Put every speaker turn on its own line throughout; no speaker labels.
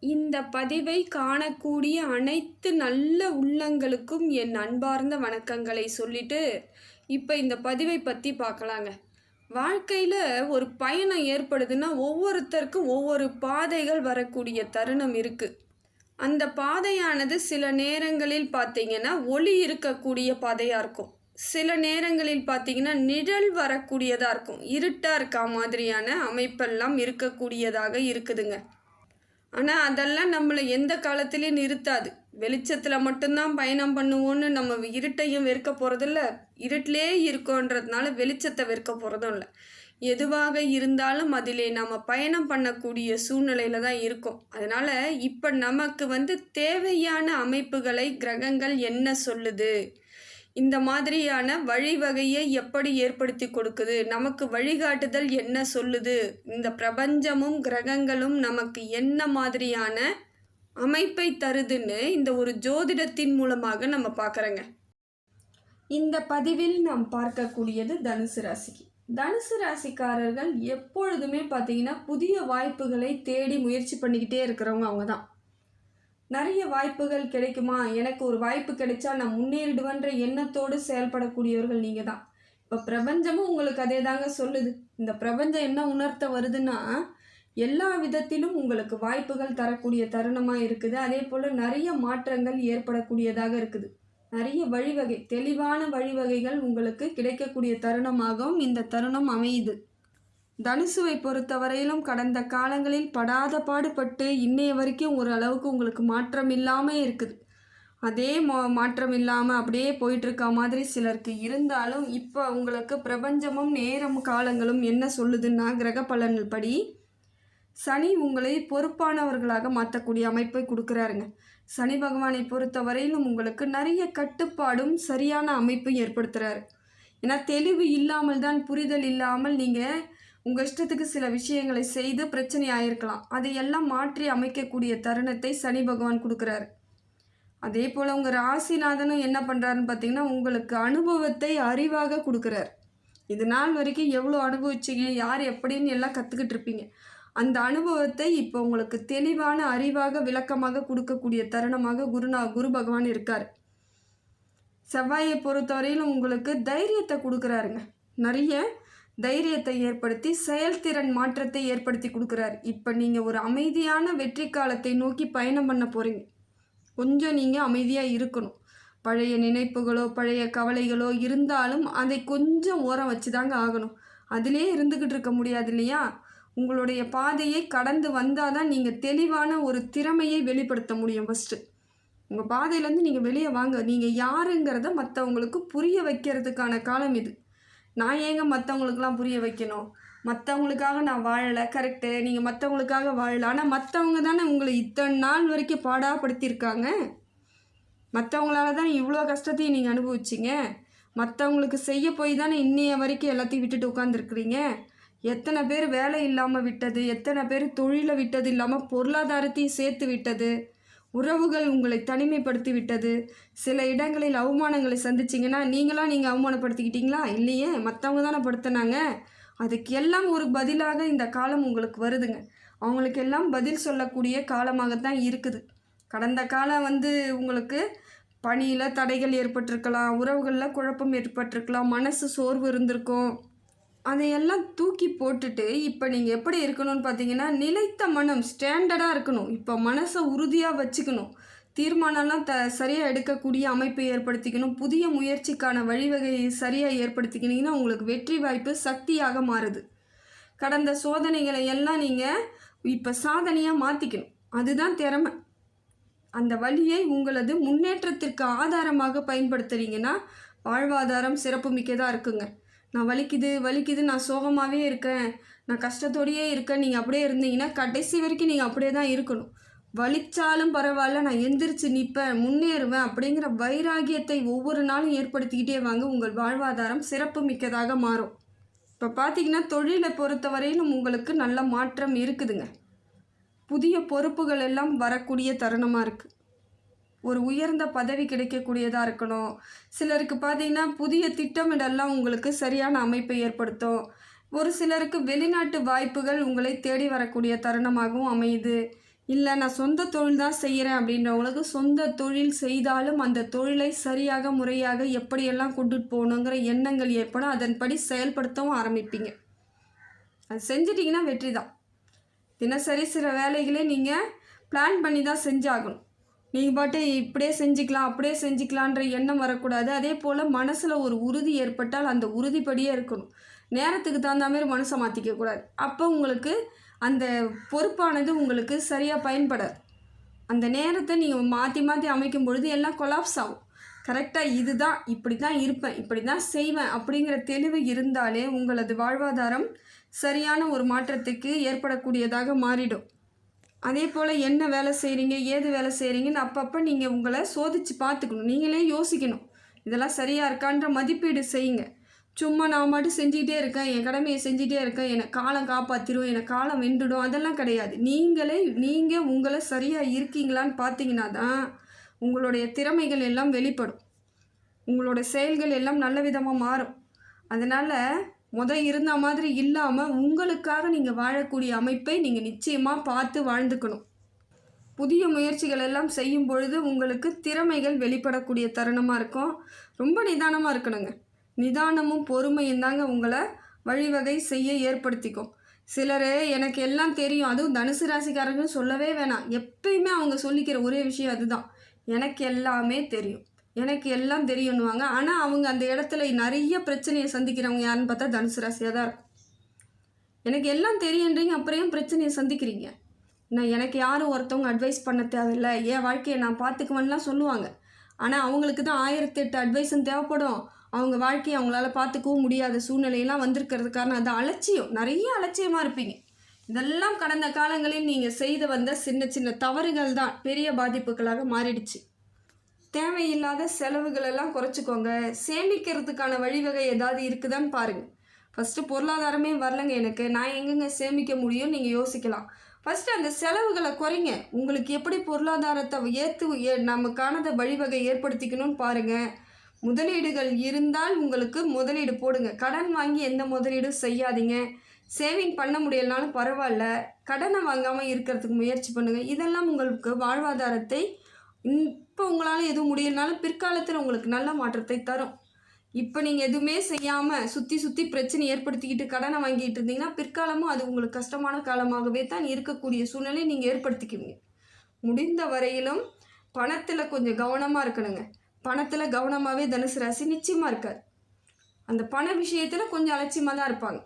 இந்த பதிவை காணக்கூடிய அனைத்து நல்ல உள்ளங்களுக்கும் என் அன்பார்ந்த வணக்கங்களை சொல்லிட்டு இப்போ இந்த பதிவை பற்றி பார்க்கலாங்க. வாழ்க்கையில் ஒரு பயணம் ஏற்படுதுன்னா ஒவ்வொருத்தருக்கும் ஒவ்வொரு பாதைகள் வரக்கூடிய தருணம் இருக்குது. அந்த பாதையானது சில நேரங்களில் பார்த்தீங்கன்னா ஒளி இருக்கக்கூடிய பாதையாக இருக்கும், சில நேரங்களில் பார்த்தீங்கன்னா நிழல் வரக்கூடியதாக இருக்கும், இருட்டாக இருக்கா மாதிரியான அமைப்பெல்லாம் இருக்கக்கூடியதாக இருக்குதுங்க. ஆனால் அதெல்லாம் நம்மளை எந்த காலத்துலேயும் நிறுத்தாது. வெளிச்சத்தில் மட்டும்தான் பயணம் பண்ணுவோன்னு நம்ம இருட்டையும் வெறுக்க போகிறதில்ல, இருட்டிலே இருக்கோன்றதுனால வெளிச்சத்தை வெறுக்க போகிறதும் இல்லை. எதுவாக இருந்தாலும் அதிலே நம்ம பயணம் பண்ணக்கூடிய சூழ்நிலையில் தான் இருக்கும். அதனால் இப்போ நமக்கு தேவையான அமைப்புகளை கிரகங்கள் என்ன சொல்லுது, இந்த மாதிரியான வழிவகையை எப்படி ஏற்படுத்தி கொடுக்குது, நமக்கு வழிகாட்டுதல் என்ன சொல்லுது, இந்த பிரபஞ்சமும் கிரகங்களும் நமக்கு என்ன மாதிரியான அமைப்பை தருதுன்னு இந்த ஒரு ஜோதிடத்தின் மூலமாக நம்ம பார்க்குறோங்க. இந்த பதிவில் நாம் பார்க்கக்கூடியது தனுசு ராசிக்கு. தனுசு ராசிக்காரர்கள் எப்பொழுதுமே பார்த்தீங்கன்னா புதிய வாய்ப்புகளை தேடி முயற்சி பண்ணிக்கிட்டே இருக்கிறவங்க அவங்க தான். நிறைய வாய்ப்புகள் கிடைக்குமா, எனக்கு ஒரு வாய்ப்பு கிடைச்சா நான் முன்னேறிடுவேன்ற எண்ணத்தோடு செயல்படக்கூடியவர்கள் நீங்கள் தான். இப்போ பிரபஞ்சமும் உங்களுக்கு அதே தாங்க சொல்லுது. இந்த பிரபஞ்சம் என்ன உணர்த்த வருதுன்னா, எல்லா விதத்திலும் உங்களுக்கு வாய்ப்புகள் தரக்கூடிய தருணமாக இருக்குது. அதே போல் நிறைய மாற்றங்கள் ஏற்படக்கூடியதாக இருக்குது. நிறைய வழிவகை, தெளிவான வழிவகைகள் உங்களுக்கு கிடைக்கக்கூடிய தருணமாகவும் இந்த தருணம் அமையுது. தனுசுவை பொறுத்தவரையிலும் கடந்த காலங்களில் படாத பாடுபட்டு இன்னைய வரைக்கும் ஒரு அளவுக்கு உங்களுக்கு மாற்றம் இல்லாமல் இருக்குது. அதே மாற்றம் இல்லாமல் அப்படியே போயிட்டுருக்க மாதிரி சிலருக்கு இருந்தாலும் இப்போ உங்களுக்கு பிரபஞ்சமும் நேரம் காலங்களும் என்ன சொல்லுதுன்னா, கிரக பலன்கள் படி சனி உங்களை பொறுப்பானவர்களாக மாற்றக்கூடிய அமைப்பை கொடுக்குறாருங்க. சனி பகவானை பொறுத்தவரையிலும் உங்களுக்கு நிறைய கட்டுப்பாடும் சரியான அமைப்பையும் ஏற்படுத்துகிறாரு. ஏன்னா தெளிவு இல்லாமல் தான், புரிதல் இல்லாமல் நீங்கள் உங்கள் இஷ்டத்துக்கு சில விஷயங்களை செய்து பிரச்சனை ஆகிருக்கலாம். அதையெல்லாம் மாற்றி அமைக்கக்கூடிய தருணத்தை சனி பகவான் கொடுக்குறாரு. அதே போல் உங்கள் ராசிநாதனும் என்ன பண்ணுறாருன்னு பார்த்தீங்கன்னா, உங்களுக்கு அனுபவத்தை அறிவாக கொடுக்குறாரு. இது நாள் வரைக்கும் எவ்வளோ அனுபவிச்சிங்க, யார் எப்படின்னு எல்லாம் கற்றுக்கிட்டு இருப்பீங்க. அந்த அனுபவத்தை இப்போ உங்களுக்கு தெளிவான அறிவாக விளக்கமாக கொடுக்கக்கூடிய தருணமாக குரு பகவான் இருக்கார். செவ்வாயை பொறுத்தவரையிலும் உங்களுக்கு தைரியத்தை கொடுக்குறாருங்க. நிறைய தைரியத்தை ஏற்படுத்தி செயல்திறன் மாற்றத்தை ஏற்படுத்தி கொடுக்குறாரு. இப்போ நீங்கள் ஒரு அமைதியான வெற்றி காலத்தை நோக்கி பயணம் பண்ண போகிறீங்க. கொஞ்சம் நீங்கள் அமைதியாக இருக்கணும். பழைய நினைப்புகளோ பழைய கவலைகளோ இருந்தாலும் அதை கொஞ்சம் ஓரம் வச்சு தாங்க ஆகணும். அதிலே இருந்துக்கிட்டு இருக்க முடியாது இல்லையா? உங்களுடைய பாதையை கடந்து வந்தால் தான் நீங்கள் தெளிவான ஒரு திறமையை வெளிப்படுத்த முடியும். ஃபஸ்ட்டு உங்கள் பாதையிலேருந்து நீங்கள் வெளியே வாங்க. நீங்கள் யாருங்கிறத மற்றவங்களுக்கு புரிய வைக்கிறதுக்கான காலம் இது. நான் ஏங்க மற்றவங்களுக்கெல்லாம் புரிய வைக்கணும்? மற்றவங்களுக்காக நான் வாழலை, கரெக்டு, நீங்கள் மற்றவங்களுக்காக வாழலை. ஆனால் மற்றவங்க தானே உங்களை இத்தனை நாள் வரைக்கும் பாடாப்படுத்தியிருக்காங்க. மற்றவங்களால தான் இவ்வளோ கஷ்டத்தையும் நீங்கள் அனுபவிச்சிங்க. மற்றவங்களுக்கு செய்ய போய் தானே இன்னைய வரைக்கும் எல்லாத்தையும் விட்டுட்டு உட்காந்துருக்குறீங்க. எத்தனை பேர் வேலை இல்லாமல் விட்டது, எத்தனை பேர் தொழிலை விட்டது இல்லாமல் பொருளாதாரத்தையும் சேர்த்து விட்டது, உறவுகள் உங்களை தனிமைப்படுத்தி விட்டது. சில இடங்களில் அவமானங்களை சந்திச்சிங்கன்னா நீங்கள் அவமானப்படுத்திக்கிட்டீங்களா? இல்லையே, மற்றவங்க தானே படுத்தினாங்க. அதுக்கு எல்லாம் ஒரு பதிலாக இந்த காலம் உங்களுக்கு வருதுங்க. அவங்களுக்கு எல்லாம் பதில் சொல்லக்கூடிய காலமாகத்தான் இருக்குது. கடந்த காலம் உங்களுக்கு பணியில் தடைகள் ஏற்பட்டிருக்கலாம், உறவுகளில் குழப்பம் ஏற்பட்டிருக்கலாம், மனசு சோர்வு இருந்திருக்கும். அதையெல்லாம் தூக்கி போட்டுட்டு இப்போ நீங்கள் எப்படி இருக்கணும்னு பார்த்தீங்கன்னா, நிலைத்த மனம், ஸ்டாண்டர்டாக இருக்கணும். இப்போ மனசை உறுதியாக வச்சுக்கணும். தீர்மானம்லாம் சரியாக எடுக்கக்கூடிய அமைப்பை ஏற்படுத்திக்கணும். புதிய முயற்சிக்கான வழிவகையை சரியாக ஏற்படுத்திக்கினீங்கன்னா உங்களுக்கு வெற்றி வாய்ப்பு சக்தியாக மாறுது. கடந்த சோதனைகளை எல்லாம் நீங்கள் இப்போ சாதனையாக மாற்றிக்கணும். அதுதான் திறமை. அந்த வழியை உங்களது முன்னேற்றத்திற்கு ஆதாரமாக பயன்படுத்துகிறீங்கன்னா வாழ்வாதாரம் சிறப்பு மிக்கதாக இருக்குங்க. நான் வலிக்குது, நான் சோகமாகவே இருக்கேன், நான் கஷ்டத்தோடையே இருக்கேன், நீங்கள் அப்படியே இருந்தீங்கன்னா கடைசி வரைக்கும் நீங்கள் அப்படியே தான் இருக்கணும். வலிச்சாலும் பரவாயில்ல, நான் எந்திரிச்சு நிற்பேன், முன்னேறுவேன் அப்படிங்கிற வைராகியத்தை ஒவ்வொரு நாளும் ஏற்படுத்திக்கிட்டே வாங்க. உங்கள் வாழ்வாதாரம் சிறப்பு மிக்கதாக மாறும். இப்போ பார்த்தீங்கன்னா தொழிலை பொறுத்தவரையிலும் உங்களுக்கு நல்ல மாற்றம் இருக்குதுங்க. புதிய பொறுப்புகள் எல்லாம் வரக்கூடிய தருணமாக இருக்குது. ஒரு உயர்ந்த பதவி கிடைக்கக்கூடியதாக இருக்கணும். சிலருக்கு பார்த்தீங்கன்னா புதிய திட்டமிடலாம் உங்களுக்கு சரியான அமைப்பை ஏற்படுத்தும். ஒரு சிலருக்கு வெளிநாட்டு வாய்ப்புகள் உங்களை தேடி வரக்கூடிய தருணமாகவும் அமையுது. இல்லை நான் சொந்த தொழில் தான் செய்கிறேன் அப்படின்றவங்களுக்கு சொந்த தொழில் செய்தாலும் அந்த தொழிலை சரியாக முறையாக எப்படியெல்லாம் கொண்டுட்டு போகணுங்கிற எண்ணங்கள் ஏற்படும். அதன்படி செயல்படுத்தவும் ஆரம்பிப்பீங்க. அது செஞ்சிட்டிங்கன்னா வெற்றி தான். தினசரி சில வேலைகளே நீங்கள் பிளான் பண்ணி தான் செஞ்சாகணும். நீங்கள் பாட்டு இப்படியே செஞ்சுக்கலாம் அப்படியே செஞ்சுக்கலான்ற எண்ணம் வரக்கூடாது. அதே போல் மனசில் ஒரு உறுதி ஏற்பட்டால் அந்த உறுதிப்படியே இருக்கணும். நேரத்துக்கு தகுந்த மாதிரி மனசை மாற்றிக்கக்கூடாது. அப்போ உங்களுக்கு அந்த பொறுப்பானது உங்களுக்கு சரியாக பயன்படாது. அந்த நேரத்தை நீங்கள் மாற்றி மாற்றி அமைக்கும் பொழுது எல்லாம் கொலாப்ஸ் ஆகும். கரெக்டாக இதுதான், இப்படி தான் இருப்பேன், இப்படி தான் செய்வேன் அப்படிங்கிற தெளிவு இருந்தாலே உங்களது வாழ்வாதாரம் சரியான ஒரு மாற்றத்துக்கு ஏற்படக்கூடியதாக மாறிடும். அதே போல் என்ன வேலை செய்கிறீங்க, ஏது வேலை செய்கிறீங்கன்னு அப்பப்போ நீங்கள் உங்களை சோதித்து பார்த்துக்கணும். நீங்களே யோசிக்கணும், இதெல்லாம் சரியாக இருக்கான்ற மதிப்பீடு செய்யுங்க. சும்மா நான் மட்டும் செஞ்சுக்கிட்டே இருக்கேன், என் கடமையை செஞ்சுட்டே இருக்கேன், என்னை காலம் காப்பாற்றிடும், என்னை காலம் வென்றுடும், அதெல்லாம் கிடையாது. நீங்கள் உங்களை சரியாக இருக்கீங்களான்னு பார்த்தீங்கன்னா தான் உங்களுடைய திறமைகள் எல்லாம் வெளிப்படும். உங்களோட செயல்கள் எல்லாம் நல்ல விதமாக மாறும். அதனால் இருந்த மாதிரி இல்லாமல் உங்களுக்காக நீங்கள் வாழக்கூடிய அமைப்பை நீங்கள் நிச்சயமாக பார்த்து வாழ்ந்துக்கணும். புதிய முயற்சிகள் எல்லாம் செய்யும் பொழுது உங்களுக்கு திறமைகள் வெளிப்படக்கூடிய தருணமாக இருக்கும். ரொம்ப நிதானமாக இருக்கணுங்க. நிதானமும் பொறுமையும் தாங்க உங்களை வழிவகை செய்ய ஏற்படுத்திக்கும். சிலர் எனக்கு எல்லாம் தெரியும், அதுவும் தனுசு ராசிக்காரங்கன்னு சொல்லவே வேணாம். எப்பயுமே அவங்க சொல்லிக்கிற ஒரே விஷயம் அதுதான், எனக்கு எல்லாமே தெரியும், எனக்கு எல்லாம் தெரியும்னுவாங்க. ஆனால் அவங்க அந்த இடத்துல நிறைய பிரச்சனையை சந்திக்கிறவங்க யாருன்னு பார்த்தா தனுசு ராசியாக தான் இருக்கும். எனக்கு எல்லாம் தெரியுன்றீங்க, அப்புறம் பிரச்சனையை சந்திக்கிறீங்க. எனக்கு யாரும் ஒருத்தவங்க அட்வைஸ் பண்ண தேவையில்லை, என் வாழ்க்கையை நான் பார்த்துக்குவேன்லாம் சொல்லுவாங்க. ஆனால் அவங்களுக்கு தான் 1008 அட்வைஸும் தேவைப்படும். அவங்க வாழ்க்கையை அவங்களால பார்த்துக்கவும் முடியாத சூழ்நிலையெல்லாம் வந்திருக்கிறதுக்கான அது அலட்சியம், நிறைய அலட்சியமாக இருப்பீங்க. இதெல்லாம் கடந்த காலங்களில் நீங்கள் செய்து வந்த சின்ன சின்ன தவறுகள் தான் பெரிய பாதிப்புகளாக மாறிடுச்சு. தேவையில்லாத செலவுகளெல்லாம் குறைச்சிக்கோங்க. சேமிக்கிறதுக்கான வழிவகை ஏதாவது இருக்குதான்னு பாருங்கள். ஃபஸ்ட்டு பொருளாதாரமே வரலங்க எனக்கு, நான் எங்கெங்க சேமிக்க முடியும்னு நீங்கள் யோசிக்கலாம். ஃபஸ்ட்டு அந்த செலவுகளை குறைங்க. உங்களுக்கு எப்படி பொருளாதாரத்தை நமக்கானதை வழிவகை ஏற்படுத்திக்கணும்னு பாருங்கள். முதலீடுகள் இருந்தால் உங்களுக்கு முதலீடு போடுங்க. கடன் வாங்கி எந்த முதலீடும் செய்யாதீங்க. சேவிங் பண்ண முடியலனாலும் பரவாயில்ல, கடனை வாங்காமல் இருக்கிறதுக்கு முயற்சி பண்ணுங்கள். இதெல்லாம் உங்களுக்கு வாழ்வாதாரத்தை இப்போ உங்களால் எதுவும் முடியலனாலும் பிற்காலத்தில் உங்களுக்கு நல்ல மாற்றத்தை தரும். இப்போ நீங்கள் எதுவுமே செய்யாமல் சுற்றி பிரச்சனை ஏற்படுத்திக்கிட்டு கடனை வாங்கிட்டு இருந்தீங்கன்னா பிற்காலமும் அது உங்களுக்கு கஷ்டமான காலமாகவே தான் இருக்கக்கூடிய சூழ்நிலை நீங்கள் ஏற்படுத்திக்குவீங்க. முடிந்த வரையிலும் பணத்தில் கொஞ்சம் கவனமாக இருக்கணுங்க. பணத்தில் கவனமாகவே தனுசு ராசி நிச்சயமாக இருக்காது. அந்த பண விஷயத்தில் கொஞ்சம் அலட்சியமாக தான் இருப்பாங்க.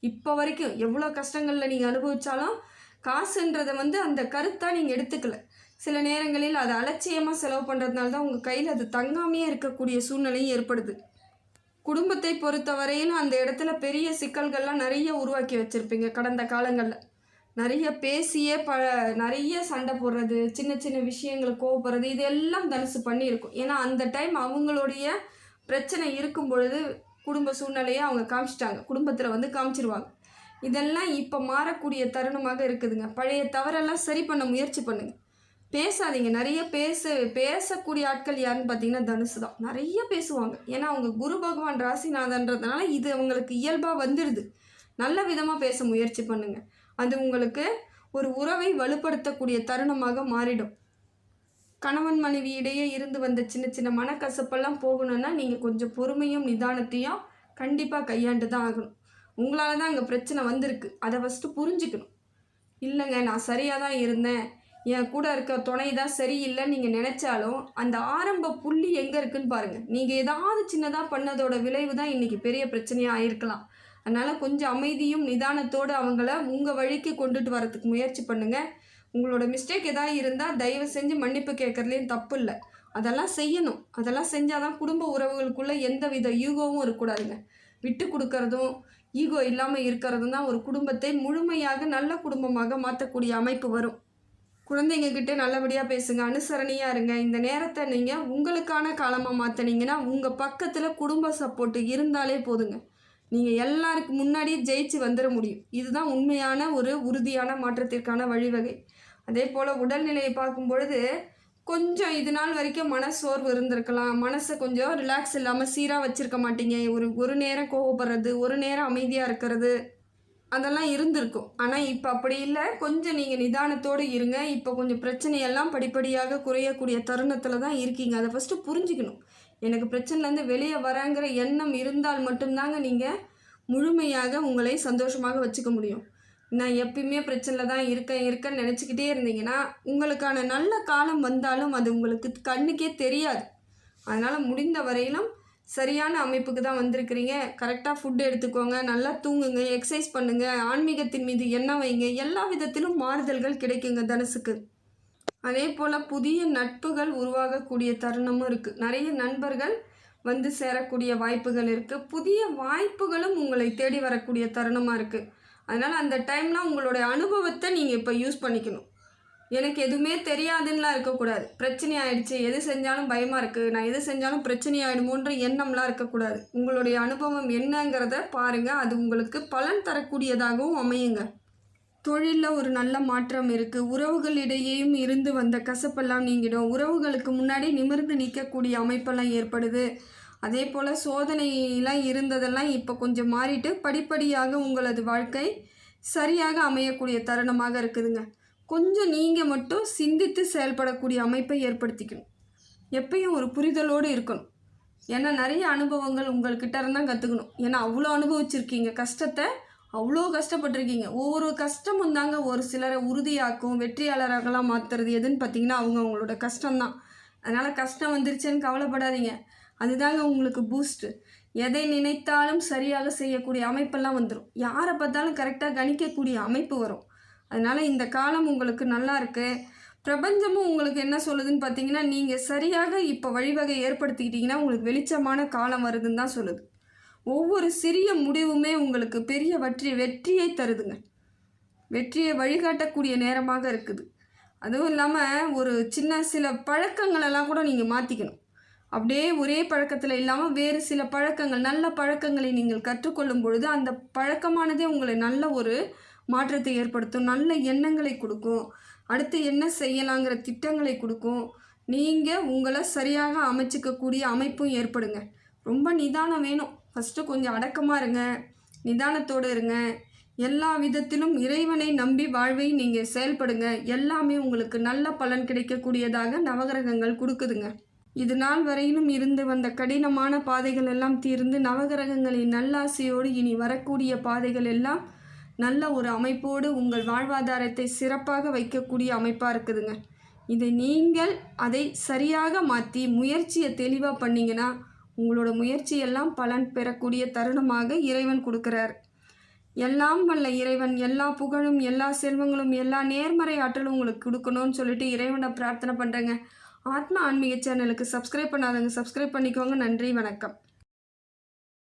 இப்போ வரைக்கும் எவ்வளோ கஷ்டங்களில் நீங்கள் அனுபவித்தாலும் காசுன்றதை அந்த கருத்தாக நீங்கள் எடுத்துக்கல. சில நேரங்களில் அதை அலட்சியமாக செலவு பண்ணுறதுனால தான் உங்கள் கையில் அது தங்காமையே இருக்கக்கூடிய சூழ்நிலையும் ஏற்படுது. குடும்பத்தை பொறுத்த வரையிலும் அந்த இடத்துல பெரிய சிக்கல்கள்லாம் நிறைய உருவாக்கி வச்சுருப்பீங்க. கடந்த காலங்களில் நிறைய பேசியே நிறைய சண்டை போடுறது, சின்ன சின்ன விஷயங்களுக்கு கோவப்படுறது, இதெல்லாம் தனுசு பண்ணியிருக்கும். ஏன்னா அந்த டைம் அவங்களுடைய பிரச்சனை இருக்கும் பொழுது குடும்ப சூழ்நிலையை அவங்க காமிச்சிட்டாங்க, குடும்பத்தில் காமிச்சிருவாங்க. இதெல்லாம் இப்போ மாறக்கூடிய தருணமாக இருக்குதுங்க. பழைய தவறெல்லாம் சரி பண்ண முயற்சி பண்ணுங்கள். பேசாதீங்க. நிறைய பேசக்கூடிய ஆட்கள் யாருன்னு பார்த்தீங்கன்னா தனுசு தான். நிறைய பேசுவாங்க. ஏன்னா அவங்க குரு பகவான் ராசிநாதன்றதுனால இது அவங்களுக்கு இயல்பாக வந்துடுது. நல்ல விதமாக பேச முயற்சி பண்ணுங்கள். அது உங்களுக்கு ஒரு உறவை வலுப்படுத்தக்கூடிய தருணமாக மாறிடும். கணவன் மனைவி இடையே இருந்து வந்த சின்ன சின்ன மனக்கசப்பெல்லாம் போகணுன்னா நீங்கள் கொஞ்சம் பொறுமையும் நிதானத்தையும் கண்டிப்பாக கையாண்டு தான் ஆகணும். உங்களால் தான் அங்கே பிரச்சனை வந்திருக்கு, அதை ஃபஸ்ட்டு புரிஞ்சுக்கணும். இல்லைங்க நான் சரியாக தான் இருந்தேன், என் கூட இருக்க துணை தான் சரியில்லைன்னு நீங்கள் நினச்சாலும் அந்த ஆரம்ப புள்ளி எங்கே இருக்குன்னு பாருங்கள். நீங்கள் ஏதாவது சின்னதாக பண்ணதோட விளைவு தான் இன்றைக்கி பெரிய பிரச்சனையாக ஆயிருக்கலாம். அதனால் கொஞ்சம் அமைதியும் நிதானத்தோடு அவங்கள உங்கள் வழிக்கு கொண்டுட்டு வரதுக்கு முயற்சி பண்ணுங்கள். உங்களோட மிஸ்டேக் எதாவது இருந்தால் தயவு செஞ்சு மன்னிப்பு கேட்குறதுலேயும் தப்பு இல்லை, அதெல்லாம் செய்யணும். அதெல்லாம் செஞ்சால் தான் குடும்ப உறவுகளுக்குள்ளே எந்த வித ஈகோவும் இருக்கக்கூடாதுங்க. விட்டு கொடுக்கறதும் ஈகோ இல்லாமல் இருக்கிறதும் தான் ஒரு குடும்பத்தை முழுமையாக நல்ல குடும்பமாக மாற்றக்கூடிய அமைப்பு வரும். குழந்தைங்கக்கிட்ட நல்லபடியாக பேசுங்க, அனுசரணையாக இருங்க. இந்த நேரத்தை நீங்கள் உங்களுக்கான காலமாக மாற்றினீங்கன்னா உங்கள் பக்கத்தில் குடும்ப சப்போர்ட்டு இருந்தாலே போதுங்க. நீங்கள் எல்லாருக்கு முன்னாடியே ஜெயிச்சு வந்துட முடியும். இதுதான் உண்மையான ஒரு உறுதியான மாற்றத்திற்கான வழிவகை. அதே போல் உடல்நிலையை பார்க்கும் பொழுது கொஞ்சம் இது நாள் வரைக்கும் மனசோர்வு இருந்திருக்கலாம். மனசை கொஞ்சம் ரிலாக்ஸ் இல்லாமல் சீராக வச்சுருக்க மாட்டீங்க. ஒரு நேரம் கோவப்படுறது, ஒரு நேரம் அமைதியாக இருக்கிறது, அதெல்லாம் இருந்திருக்கும். ஆனால் இப்போ அப்படி இல்லை. கொஞ்சம் நீங்கள் நிதானத்தோடு இருங்க. இப்போ கொஞ்சம் பிரச்சனையெல்லாம் படிப்படியாக குறையக்கூடிய தருணத்தில் தான் இருக்கீங்க. அதை ஃபஸ்ட்டு புரிஞ்சுக்கணும். எனக்கு பிரச்சனைலேருந்து வெளியே வரேங்கிற எண்ணம் இருந்தால் மட்டும்தாங்க நீங்கள் முழுமையாக உங்களை சந்தோஷமாக வச்சுக்க முடியும். நான் எப்பயுமே பிரச்சனையில் தான் இருக்கேன்னு நினச்சிக்கிட்டே இருந்தீங்கன்னா உங்களுக்கான நல்ல காலம் வந்தாலும் அது உங்களுக்கு கண்ணுக்கே தெரியாது. அதனால் முடிந்த வரையிலும் சரியான அமைப்புக்கு தான் வந்திருக்கிறீங்க. கரெக்டாக ஃபுட் எடுத்துக்கோங்க, நல்லா தூங்குங்க, எக்ஸசைஸ் பண்ணுங்கள், ஆன்மீகத்தின் மீது எண்ணம் வைங்க. எல்லா விதத்திலும் மாறுதல்கள் கிடைக்குங்க தனுசுக்கு. அதே போல் புதிய நட்புகள் உருவாகக்கூடிய தருணமும் இருக்குது. நிறைய நண்பர்கள் வந்து சேரக்கூடிய வாய்ப்புகள் இருக்குது. புதிய வாய்ப்புகளும் உங்களை தேடி வரக்கூடிய தருணமாக இருக்குது. அதனால் அந்த டைம்லாம் உங்களுடைய அனுபவத்தை நீங்கள் இப்போ யூஸ் பண்ணிக்கணும். எனக்கு எதுவுமே தெரியாதுன்னெலாம் இருக்கக்கூடாது. பிரச்சனை ஆகிடுச்சு, எது செஞ்சாலும் பயமாக இருக்குது, நான் எது செஞ்சாலும் பிரச்சனை ஆகிடுமோன்ற எண்ணம்லாம் இருக்கக்கூடாது. உங்களுடைய அனுபவம் என்னங்கிறத பாருங்கள். அது உங்களுக்கு பலன் தரக்கூடியதாகவும் அமையுங்க. தொழிலில் ஒரு நல்ல மாற்றம் இருக்குது. உறவுகளிடையேயும் இருந்து வந்த கசப்பெல்லாம் நீங்கிடும். உறவுகளுக்கு முன்னாடி நிமிர்ந்து நிற்கக்கூடிய அமைப்பெல்லாம் ஏற்படுது. அதே போல் சோதனையெல்லாம் இருந்ததெல்லாம் இப்போ கொஞ்சம் மாறிட்டு படிப்படியாக உங்களது வாழ்க்கை சரியாக அமையக்கூடிய தருணமாக இருக்குதுங்க. கொஞ்சம் நீங்கள் மட்டும் சிந்தித்து செயல்படக்கூடிய அமைப்பை ஏற்படுத்திக்கணும். எப்பயும் ஒரு புரிதலோடு இருக்கணும். ஏன்னா நிறைய அனுபவங்கள் உங்கள்கிட்ட இருந்தால் கற்றுக்கணும். ஏன்னா அவ்வளோ அனுபவிச்சிருக்கீங்க, கஷ்டத்தை அவ்வளோ கஷ்டப்பட்டிருக்கீங்க. ஒவ்வொரு கஷ்டமும் தாங்க ஒரு சிலரை உறுதியாக்கும், வெற்றியாளராகலாம் மாற்றுறது. எதுன்னு பார்த்தீங்கன்னா அவங்களோட கஷ்டம்தான். அதனால் கஷ்டம் வந்துருச்சுன்னு கவலைப்படாதீங்க. அதுதாங்க உங்களுக்கு பூஸ்ட்டு. எதை நினைத்தாலும் சரியாக செய்யக்கூடிய அமைப்பெல்லாம் வந்துடும். யாரை பார்த்தாலும் கரெக்டாக கணிக்கக்கூடிய அமைப்பு வரும். அதனால் இந்த காலம் உங்களுக்கு நல்லா இருக்குது. பிரபஞ்சமும் உங்களுக்கு என்ன சொல்லுதுன்னு பார்த்தீங்கன்னா, நீங்கள் சரியாக இப்போ வழிவகை ஏற்படுத்திக்கிட்டிங்கன்னா உங்களுக்கு வெளிச்சமான காலம் வருதுன்னு தான் சொல்லுது. ஒவ்வொரு சிறிய முடிவுமே உங்களுக்கு பெரிய வெற்றியை தருதுங்க. வெற்றியை வழிகாட்டக்கூடிய நேரமாக இருக்குது. அதுவும் இல்லாமல் ஒரு சில பழக்கங்களெல்லாம் கூட நீங்கள் மாற்றிக்கணும். அப்படியே ஒரே பழக்கத்தில் இல்லாமல் வேறு சில பழக்கங்கள், நல்ல பழக்கங்களை நீங்கள் கற்றுக்கொள்ளும் பொழுது அந்த பழக்கமானதே உங்களை நல்ல ஒரு மாற்றத்தை ஏற்படுத்தும். நல்ல எண்ணங்களை கொடுக்கும். அடுத்து என்ன செய்யலாங்கிற திட்டங்களை கொடுக்கும். நீங்கள் உங்களை சரியாக அமைச்சிக்கக்கூடிய அமைப்பும் ஏற்படுங்க. ரொம்ப நிதானம் வேணும். ஃபஸ்ட்டு கொஞ்சம் அடக்கமாக இருங்க, நிதானத்தோடு இருங்க. எல்லா விதத்திலும் இறைவனை நம்பி வாழ்வை நீங்கள் செயல்படுங்க. எல்லாமே உங்களுக்கு நல்ல பலன் கிடைக்கக்கூடியதாக நவகிரகங்கள் கொடுக்குதுங்க. இது நாள் வரையிலும் இருந்து வந்த கடினமான பாதைகள் எல்லாம் தீர்ந்து நவகிரகங்களின் நல்லாசையோடு இனி வரக்கூடிய பாதைகள் எல்லாம் நல்ல ஒரு அமைப்போடு உங்கள் வாழ்வாதாரத்தை சிறப்பாக வைக்கக்கூடிய அமைப்பாக இருக்குதுங்க. இதை நீங்கள் அதை சரியாக மாற்றி முயற்சியை தெளிவாக பண்ணிங்கன்னா உங்களோட முயற்சியெல்லாம் பலன் பெறக்கூடிய தருணமாக இறைவன் கொடுக்குறார். எல்லாம் வல்ல இறைவன் எல்லா புகழும், எல்லா செல்வங்களும், எல்லா நேர்மறை ஆற்றலும் உங்களுக்கு கொடுக்கணும்னு சொல்லிட்டு இறைவனை பிரார்த்தனை பண்ணுறேங்க. ஆத்மா ஆன்மீக சேனலுக்கு சப்ஸ்கிரைப் பண்ணாதவங்க சப்ஸ்கிரைப் பண்ணிக்கோங்க. நன்றி, வணக்கம்.